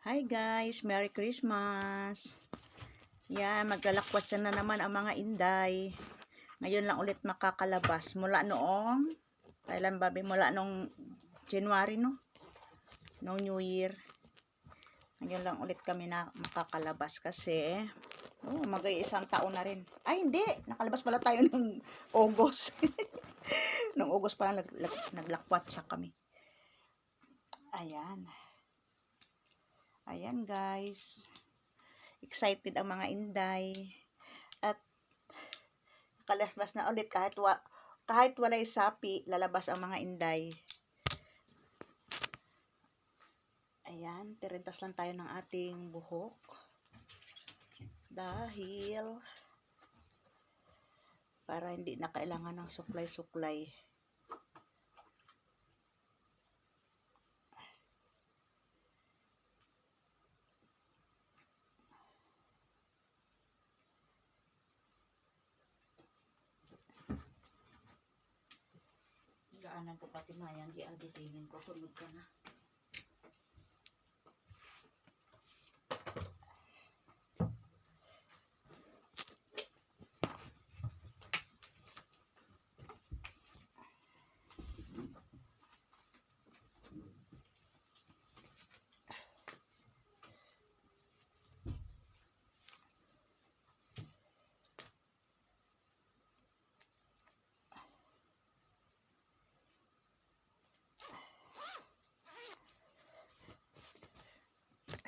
Hi guys, Merry Christmas! Yan, maglalakwat na naman ang mga inday. Ngayon lang ulit makakalabas. Mula noong, kailan babi? Mula noong January, no? No New Year. Ngayon lang ulit kami na makakalabas kasi, mag-iisang taon na rin. Ay, hindi! Nakalabas pala tayo ng August. Noong August pala naglakwat siya kami. Ayan. Ayan guys, excited ang mga inday at nakalabas na ulit kahit walay sapi, lalabas ang mga inday. Ayan, tirintas lang tayo ng ating buhok dahil para hindi na kailangan ng suklay-suklay. Gaanan ko kasi mayang giagisingin ko. Sunod ka na.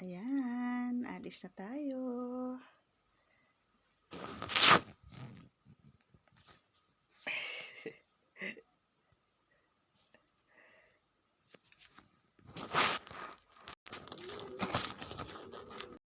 Ayan, alis na tayo.